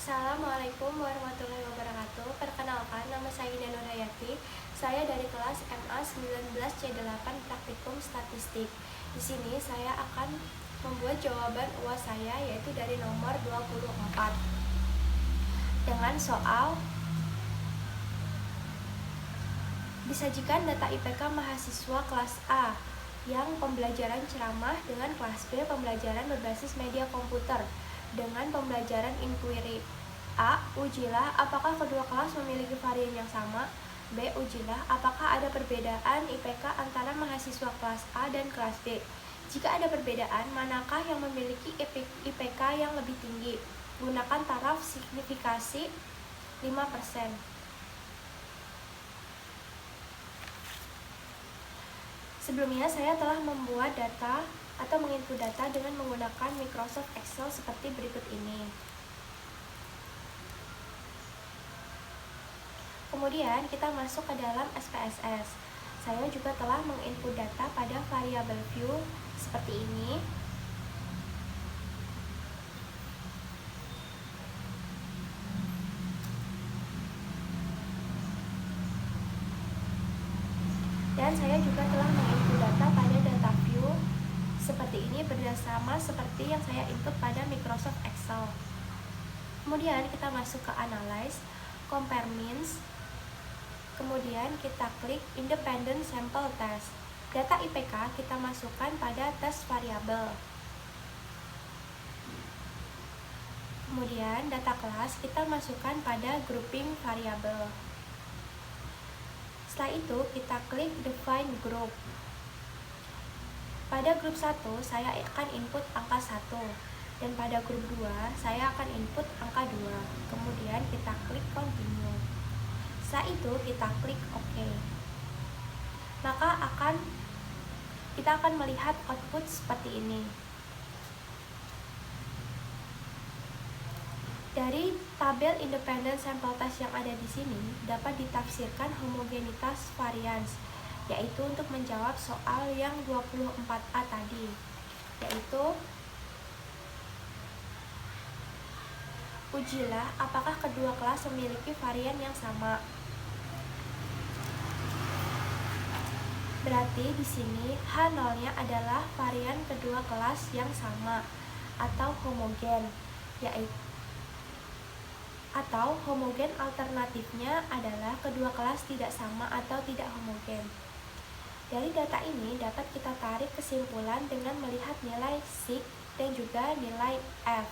Assalamualaikum warahmatullahi wabarakatuh. Perkenalkan, nama saya Ina Nurhayati. Saya dari kelas MA 19C8 Praktikum Statistik. Di sini saya akan membuat jawaban UAS saya, yaitu dari nomor 24. Dengan soal disajikan data IPK mahasiswa kelas A yang pembelajaran ceramah dengan kelas B pembelajaran berbasis media komputer dengan pembelajaran inquiry. A. Ujilah apakah kedua kelas memiliki varian yang sama. B. Ujilah apakah ada perbedaan IPK antara mahasiswa kelas A dan kelas B. Jika ada perbedaan, manakah yang memiliki IPK yang lebih tinggi? Gunakan taraf signifikasi 5%. Sebelumnya saya telah membuat data atau menginput data dengan menggunakan Microsoft Excel seperti berikut ini. Kemudian kita masuk ke dalam SPSS. Saya juga telah menginput data pada variabel view seperti ini. Dan saya juga telah menginput data pada data view seperti ini berdasarkan seperti yang saya input pada Microsoft Excel. Kemudian kita masuk ke Analyze, Compare Means. Kemudian kita klik Independent Sample Test. Data IPK kita masukkan pada test variabel. Kemudian data kelas kita masukkan pada grouping variabel. Setelah itu kita klik Define Group. Pada grup 1 saya akan input angka 1 dan pada grup 2 saya akan input angka 2. Kemudian kita klik Continue. Setelah itu kita klik OK. Maka kita akan melihat output seperti ini. Dari tabel independent sample test yang ada di sini dapat ditafsirkan homogenitas varians, yaitu untuk menjawab soal yang 24A tadi, yaitu ujilah apakah kedua kelas memiliki varian yang sama. Berarti di sini H0-nya adalah varian kedua kelas yang sama atau homogen, atau homogen alternatifnya adalah kedua kelas tidak sama atau tidak homogen. Dari data ini dapat kita tarik kesimpulan dengan melihat nilai sig dan juga nilai f.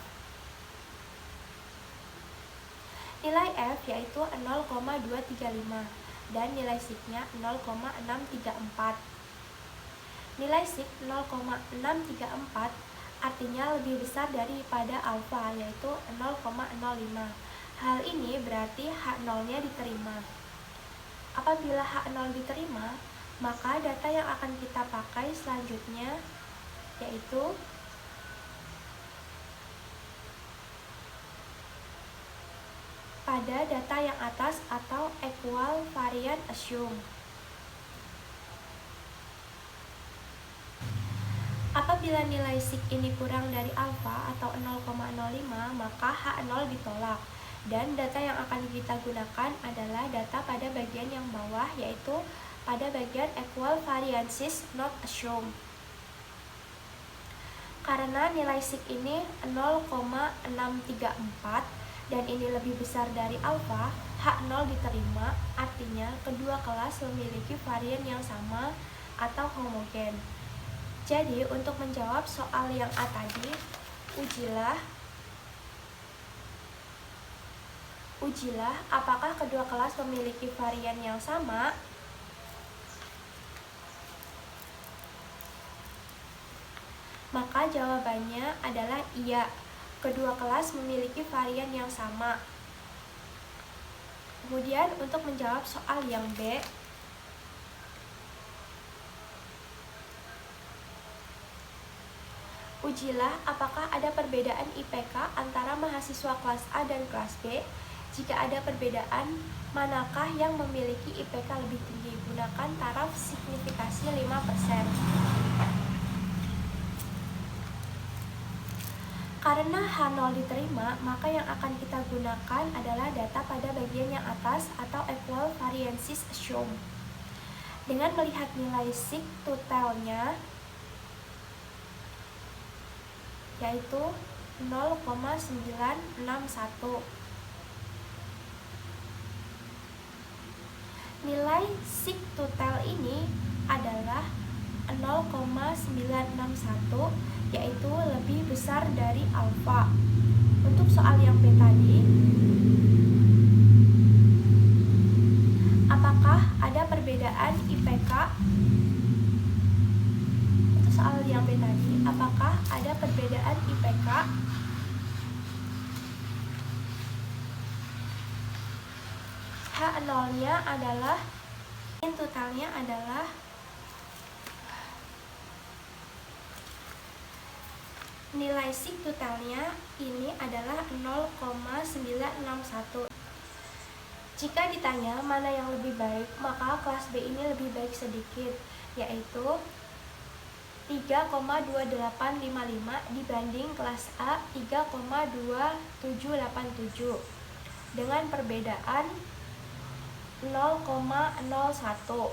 Nilai f yaitu 0,235 dan nilai sig-nya 0,634. Nilai sig 0,634 artinya lebih besar daripada alfa, yaitu 0,05. Hal ini berarti H0-nya diterima. Apabila H0 diterima, maka data yang akan kita pakai selanjutnya yaitu pada data yang atas atau equal variant assume. Apabila nilai sig ini kurang dari alfa atau 0,05, maka H0 ditolak. Dan data yang akan kita gunakan adalah data pada bagian yang bawah, yaitu pada bagian equal variances not assumed. Karena nilai sig ini 0,634 dan ini lebih besar dari alfa, H0 diterima, artinya kedua kelas memiliki varian yang sama atau homogen. Jadi untuk menjawab soal yang A tadi, ujilah apakah kedua kelas memiliki varian yang sama. Maka jawabannya adalah iya, kedua kelas memiliki varian yang sama. Kemudian untuk menjawab soal yang B, ujilah apakah ada perbedaan IPK antara mahasiswa kelas A dan kelas B. Jika ada perbedaan, manakah yang memiliki IPK lebih tinggi? Gunakan taraf signifikasi 5%. Karena H0 diterima, maka yang akan kita gunakan adalah data pada bagian yang atas atau equal variances assumed. Dengan melihat nilai sig totalnya, yaitu 0,961. Nilai sig total ini adalah 0,961, yaitu lebih besar dari alfa. Untuk soal yang B tadi, apakah ada perbedaan IPK? Untuk soal yang B tadi, apakah ada perbedaan IPK? H0-nya adalah, totalnya adalah nilai sig totalnya ini adalah 0,961. Jika ditanya mana yang lebih baik, maka kelas B ini lebih baik sedikit, yaitu 3,2855 dibanding kelas A 3,2787 dengan perbedaan 0,01.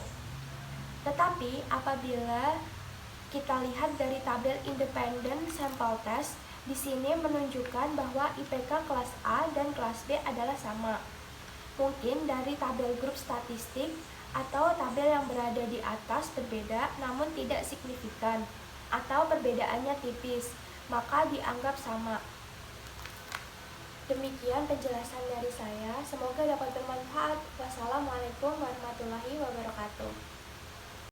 Tetapi apabila kita lihat dari tabel independent sample test, di sini menunjukkan bahwa IPK kelas A dan kelas B adalah sama. Mungkin dari tabel grup statistik atau tabel yang berada di atas berbeda namun tidak signifikan, atau perbedaannya tipis, maka dianggap sama. Demikian penjelasan dari saya, semoga dapat bermanfaat. Wassalamualaikum warahmatullahi wabarakatuh.